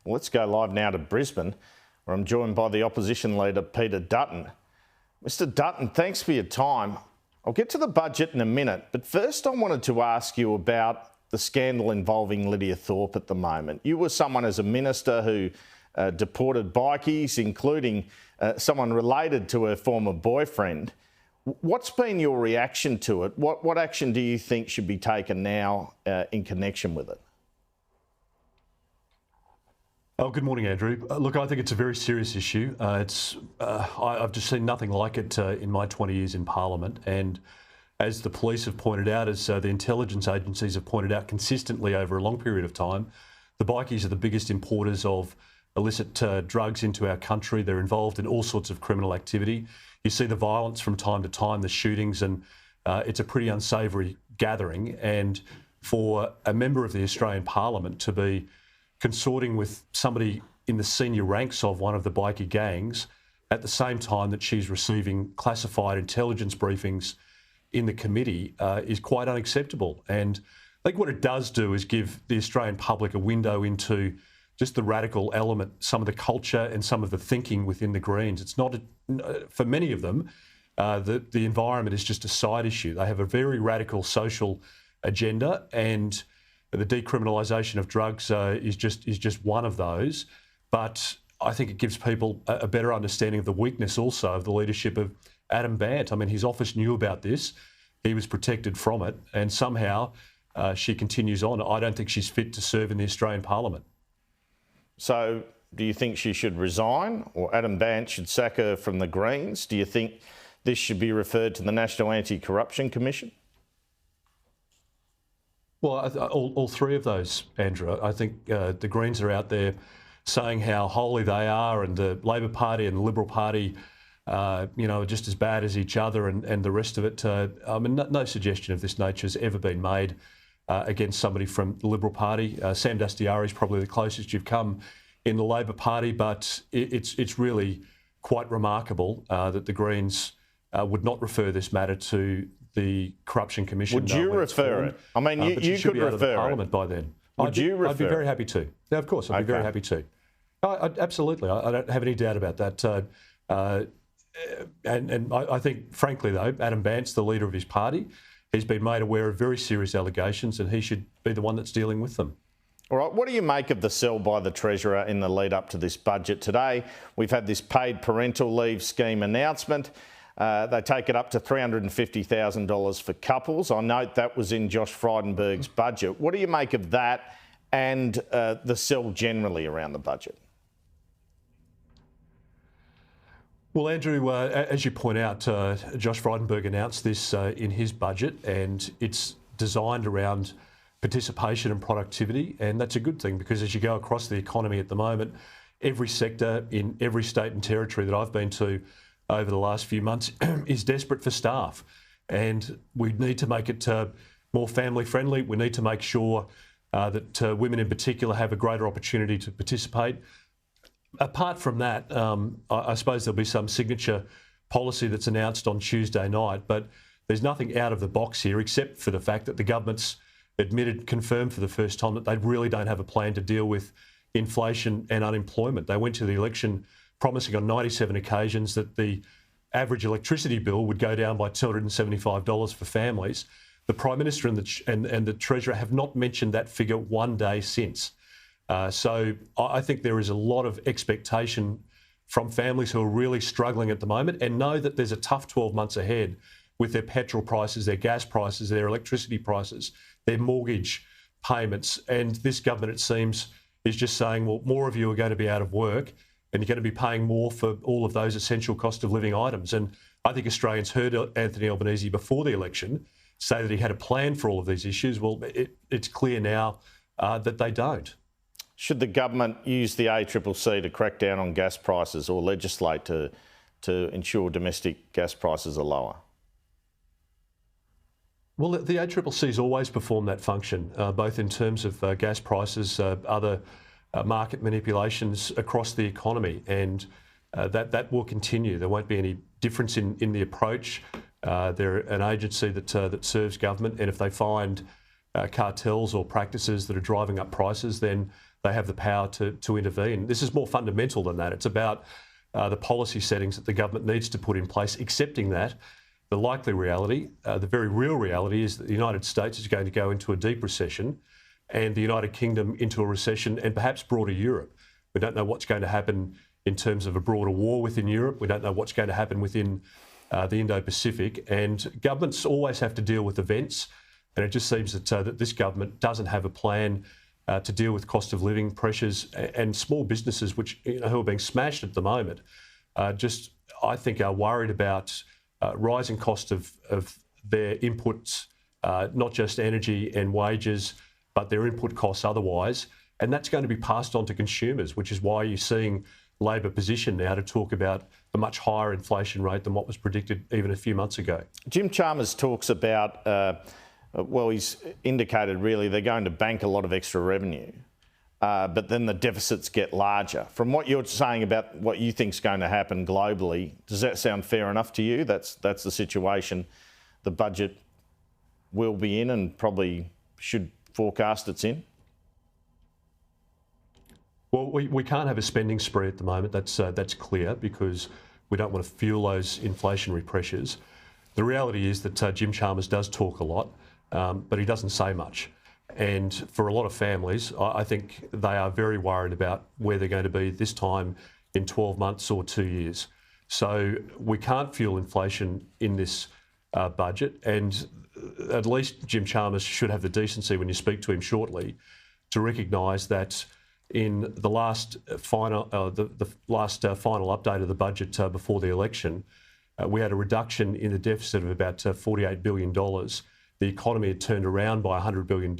Well, let's go live now to Brisbane, where I'm joined by the opposition leader, Peter Dutton. Mr. Dutton, thanks for your time. I'll get to the budget in a minute, but first I wanted to ask you about the scandal involving Lidia Thorpe at the moment. You were someone as a minister who deported bikies, including someone related to her former boyfriend. What's been your reaction to it? What action do you think should be taken now in connection with it? Oh, good morning, Andrew. Look, I think it's a very serious issue. I've just seen nothing like it in my 20 years in Parliament. And as the police have pointed out, as the intelligence agencies have pointed out consistently over a long period of time, the bikies are the biggest importers of illicit drugs into our country. They're involved in all sorts of criminal activity. You see the violence from time to time, the shootings, and it's a pretty unsavoury gathering. And for a member of the Australian Parliament to be consorting with somebody in the senior ranks of one of the bikie gangs at the same time that she's receiving classified intelligence briefings in the committee is quite unacceptable. And I think what it does do is give the Australian public a window into just the radical element, some of the culture and some of the thinking within the Greens. It's not, for many of them, the environment is just a side issue. They have a very radical social agenda, and the decriminalisation of drugs is just one of those. But I think it gives people a better understanding of the weakness also of the leadership of Adam Bandt. I mean, his office knew about this. He was protected from it, and somehow she continues on. I don't think she's fit to serve in the Australian Parliament. So do you think she should resign, or Adam Bandt should sack her from the Greens? Do you think this should be referred to the National Anti-Corruption Commission? Well, all three of those, Andrew. I think the Greens are out there saying how holy they are, and the Labor Party and the Liberal Party, are just as bad as each other, and the rest of it. I mean, no suggestion of this nature has ever been made against somebody from the Liberal Party. Sam Dastyari is probably the closest you've come in the Labor Party, but it's really quite remarkable that the Greens would not refer this matter to the Corruption Commission. Would you refer it? I mean, you could refer it. Parliament by then. I'd be very happy to. Yeah, of course, I'd be very happy to. Absolutely, I don't have any doubt about that. And I think, frankly, though, Adam Bandt's the leader of his party. He's been made aware of very serious allegations, and he should be the one that's dealing with them. All right, what do you make of the sell by the Treasurer in the lead up to this budget today? We've had this paid parental leave scheme announcement. They take it up to $350,000 for couples. I note that was in Josh Frydenberg's budget. What do you make of that and the sell generally around the budget? Well, Andrew, as you point out, Josh Frydenberg announced this in his budget, and it's designed around participation and productivity, and that's a good thing, because as you go across the economy at the moment, every sector in every state and territory that I've been to over the last few months is desperate for staff, and we need to make it more family friendly. We need to make sure that women in particular have a greater opportunity to participate. Apart from that, I suppose there'll be some signature policy that's announced on Tuesday night, but there's nothing out of the box here except for the fact that the government's confirmed for the first time that they really don't have a plan to deal with inflation and unemployment. They went to the election promising on 97 occasions that the average electricity bill would go down by $275 for families. The Prime Minister and the Treasurer have not mentioned that figure one day since. So I think there is a lot of expectation from families who are really struggling at the moment, and know that there's a tough 12 months ahead with their petrol prices, their gas prices, their electricity prices, their mortgage payments. And this government, it seems, is just saying, well, more of you are going to be out of work, and you're going to be paying more for all of those essential cost of living items. And I think Australians heard Anthony Albanese before the election say that he had a plan for all of these issues. Well, it's clear now that they don't. Should the government use the ACCC to crack down on gas prices, or legislate to ensure domestic gas prices are lower? Well, the ACCC has always performed that function, both in terms of gas prices, other market manipulations across the economy, and that will continue. There won't be any difference in the approach. They're an agency that serves government, and if they find cartels or practices that are driving up prices, then they have the power to intervene. This is more fundamental than that. It's about the policy settings that the government needs to put in place, accepting that the likely reality, the very real reality, is that the United States is going to go into a deep recession and the United Kingdom into a recession, and perhaps broader Europe. We don't know what's going to happen in terms of a broader war within Europe. We don't know what's going to happen within the Indo-Pacific. And governments always have to deal with events. And it just seems that this government doesn't have a plan to deal with cost of living pressures, and small businesses, which who are being smashed at the moment, I think are worried about rising cost of their inputs, not just energy and wages, but their input costs otherwise. And that's going to be passed on to consumers, which is why you're seeing Labor position now to talk about a much higher inflation rate than what was predicted even a few months ago. Jim Chalmers talks about, he's indicated really they're going to bank a lot of extra revenue, but then the deficits get larger. From what you're saying about what you think is going to happen globally, does that sound fair enough to you? That's the situation the budget will be in and probably should forecast it's in? Well, we can't have a spending spree at the moment. That's clear, because we don't want to fuel those inflationary pressures. The reality is that Jim Chalmers does talk a lot, but he doesn't say much. And for a lot of families, I think they are very worried about where they're going to be this time in 12 months or 2 years. So we can't fuel inflation in this budget. And at least Jim Chalmers should have the decency, when you speak to him shortly, to recognise that in the last final update of the budget before the election, we had a reduction in the deficit of about $48 billion. The economy had turned around by $100 billion.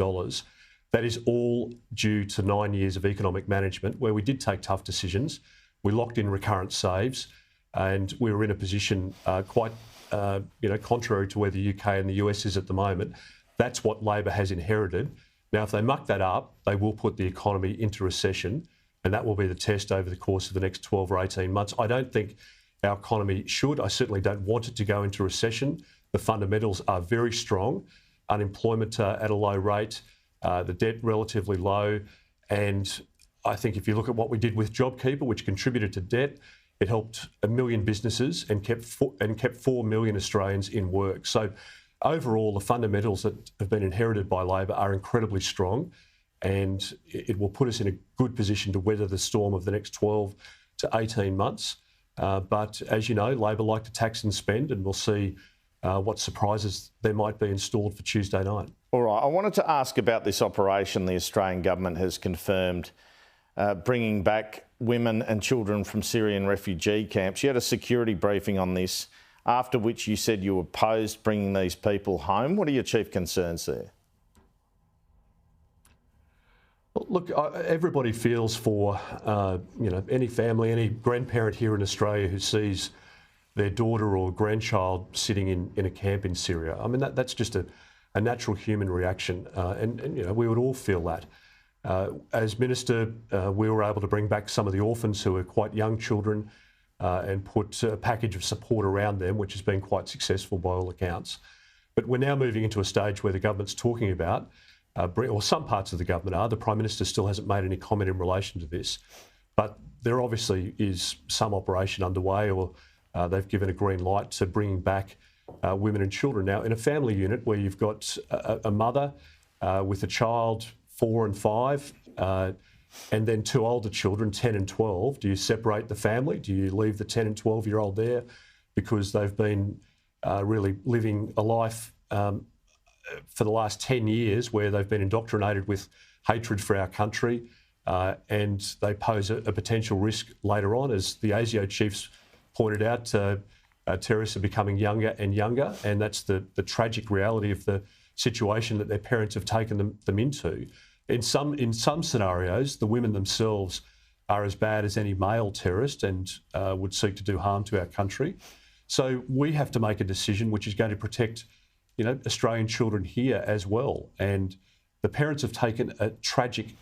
That is all due to 9 years of economic management, where we did take tough decisions. We locked in recurrent saves, and we were in a position quite contrary to where the UK and the US is at the moment. That's what Labor has inherited. Now, if they muck that up, they will put the economy into recession, and that will be the test over the course of the next 12 or 18 months. I don't think our economy should. I certainly don't want it to go into recession. The fundamentals are very strong. Unemployment at a low rate, the debt relatively low. And I think if you look at what we did with JobKeeper, which contributed to debt, it helped 1 million businesses and kept 4 million Australians in work. So overall, the fundamentals that have been inherited by Labor are incredibly strong, and it will put us in a good position to weather the storm of the next 12 to 18 months. But as you know, Labor like to tax and spend, and we'll see what surprises there might be installed for Tuesday night. All right. I wanted to ask about this operation the Australian government has confirmed, bringing back women and children from Syrian refugee camps. You had a security briefing on this, after which you said you opposed bringing these people home. What are your chief concerns there? Look, everybody feels for any family, any grandparent here in Australia who sees their daughter or grandchild sitting in a camp in Syria. I mean, that's just a natural human reaction, and we would all feel that. As Minister, we were able to bring back some of the orphans who are quite young children, and put a package of support around them, which has been quite successful by all accounts. But we're now moving into a stage where the government's talking about, or some parts of the government are, the Prime Minister still hasn't made any comment in relation to this, but there obviously is some operation underway, or they've given a green light to bringing back women and children. Now, in a family unit where you've got a mother with a child 4 and 5, and then 2 older children, 10 and 12, do you separate the family? Do you leave the 10 and 12-year-old there because they've been really living a life for the last 10 years where they've been indoctrinated with hatred for our country, and they pose a potential risk later on? As the ASIO chiefs pointed out, terrorists are becoming younger and younger, and that's the tragic reality of the situation that their parents have taken them into. In some scenarios, the women themselves are as bad as any male terrorist and would seek to do harm to our country. So we have to make a decision which is going to protect, Australian children here as well. And the parents have taken a tragic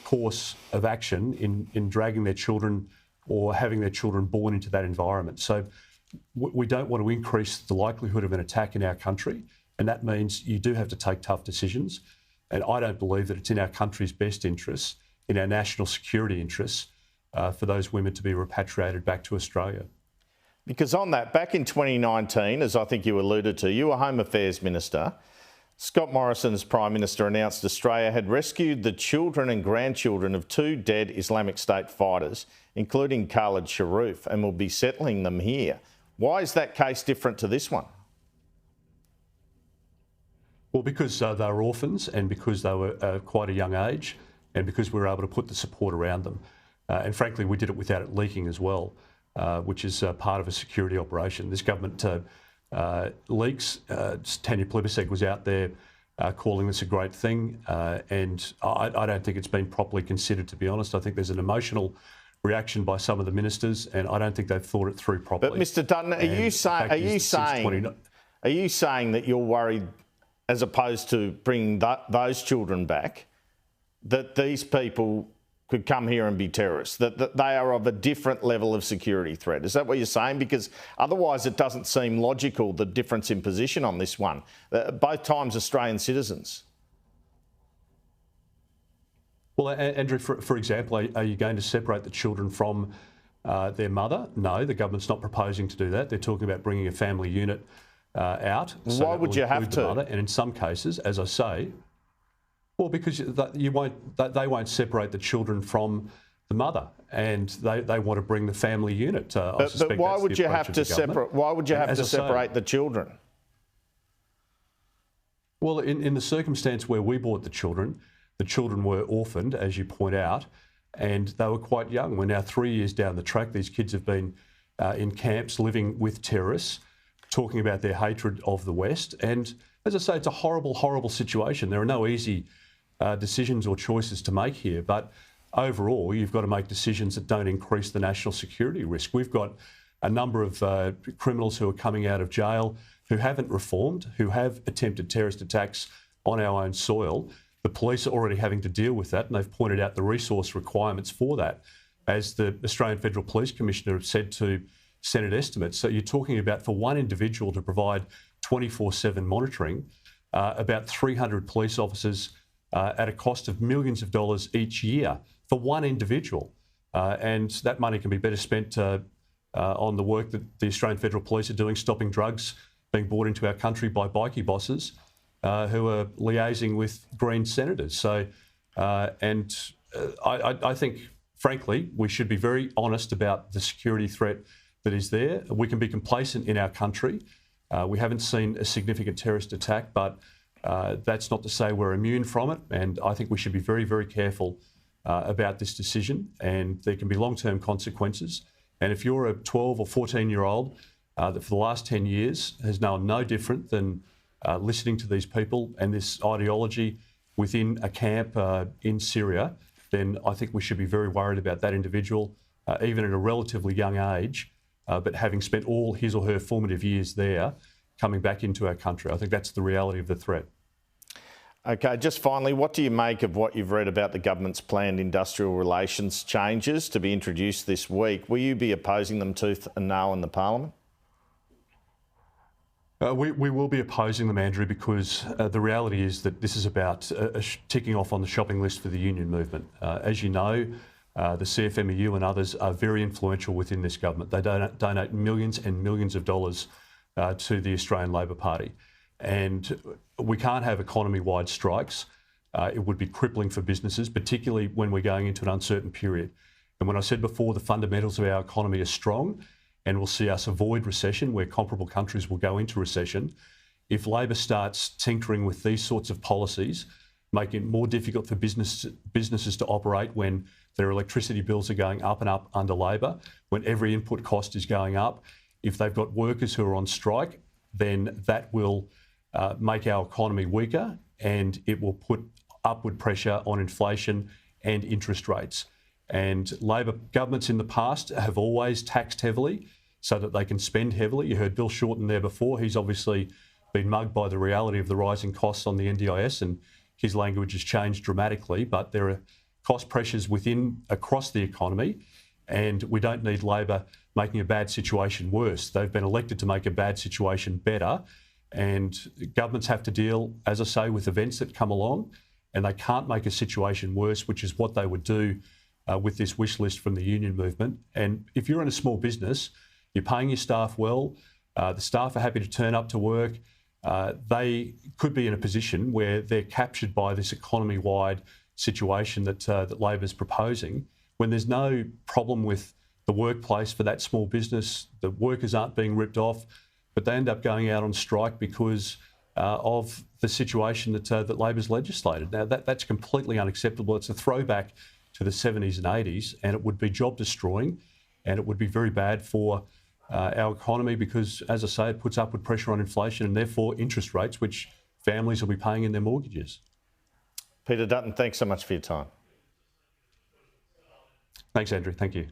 course of action in dragging their children or having their children born into that environment. So we don't want to increase the likelihood of an attack in our country, and that means you do have to take tough decisions. And I don't believe that it's in our country's best interests in our national security interests for those women to be repatriated back to Australia. Because on that, back in 2019, as I think you alluded to, you were Home Affairs Minister. Scott Morrison, as Prime Minister, announced Australia had rescued the children and grandchildren of 2 dead Islamic State fighters, including Khalid Sharoof, and will be settling them here. Why is that case different to this one? Well, because they were orphans and because they were quite a young age and because we were able to put the support around them. And frankly, we did it without it leaking as well, which is part of a security operation. This government leaks. Tanya Plibersek was out there calling this a great thing, and I don't think it's been properly considered, to be honest. I think there's an emotional reaction by some of the ministers, and I don't think they've thought it through properly. But Mr Dutton, are you saying that you're worried, as opposed to bringing those children back, that these people could come here and be terrorists, that they are of a different level of security threat? Is that what you're saying? Because otherwise it doesn't seem logical, the difference in position on this one. Both times Australian citizens. Well, Andrew, for example, are you going to separate the children from their mother? No, the government's not proposing to do that. They're talking about bringing a family unit out. So why would you have to? Mother. And in some cases, as I say, well, because they won't separate the children from the mother, and they want to bring the family unit. But why would you have to separate? Why would you have to separate the children? Well, in the circumstance where we brought the children were orphaned, as you point out, and they were quite young. We're now 3 years down the track. These kids have been in camps living with terrorists, talking about their hatred of the West. And as I say, it's a horrible, horrible situation. There are no easy decisions or choices to make here, but overall, you've got to make decisions that don't increase the national security risk. We've got a number of criminals who are coming out of jail who haven't reformed, who have attempted terrorist attacks on our own soil. The police are already having to deal with that, and they've pointed out the resource requirements for that, as the Australian Federal Police Commissioner have said to Senate estimates. So you're talking about, for one individual to provide 24/7 monitoring, about 300 police officers at a cost of millions of dollars each year for one individual. And that money can be better spent on the work that the Australian Federal Police are doing, stopping drugs being brought into our country by bikie bosses who are liaising with Green senators. So, I think, frankly, we should be very honest about the security threat that is there. We can be complacent in our country. We haven't seen a significant terrorist attack, but that's not to say we're immune from it. And I think we should be very, very careful about this decision. And there can be long-term consequences. And if you're a 12 or 14-year-old that for the last 10 years has known no different than listening to these people and this ideology within a camp in Syria, then I think we should be very worried about that individual, even at a relatively young age, but having spent all his or her formative years there, coming back into our country. I think that's the reality of the threat. Okay, just finally, what do you make of what you've read about the government's planned industrial relations changes to be introduced this week? Will you be opposing them tooth and nail in the Parliament? We will be opposing them, Andrew, because the reality is that this is about ticking off on the shopping list for the union movement. As you know, the CFMEU and others are very influential within this government. They donate millions and millions of dollars to the Australian Labor Party. And we can't have economy-wide strikes. It would be crippling for businesses, particularly when we're going into an uncertain period. And when I said before, the fundamentals of our economy are strong, and we'll see us avoid recession, where comparable countries will go into recession. If Labor starts tinkering with these sorts of policies, making it more difficult for businesses to operate when their electricity bills are going up and up under Labor, when every input cost is going up, if they've got workers who are on strike, then that will make our economy weaker, and it will put upward pressure on inflation and interest rates. And Labor governments in the past have always taxed heavily so that they can spend heavily. You heard Bill Shorten there before. He's obviously been mugged by the reality of the rising costs on the NDIS, and his language has changed dramatically. But there are cost pressures across the economy, and we don't need Labor making a bad situation worse. They've been elected to make a bad situation better, and governments have to deal, as I say, with events that come along. and they can't make a situation worse, which is what they would do with this wish list from the union movement. And if you're in a small business, you're paying your staff well, the staff are happy to turn up to work, they could be in a position where they're captured by this economy-wide situation that Labor's proposing, when there's no problem with the workplace for that small business, the workers aren't being ripped off, but they end up going out on strike because of the situation that Labor's legislated. Now, that's completely unacceptable. It's a throwback to the 70s and 80s, and it would be job destroying, and it would be very bad for our economy because, as I say, it puts upward pressure on inflation and therefore interest rates, which families will be paying in their mortgages. Peter Dutton, thanks so much for your time. Thanks, Andrew. Thank you.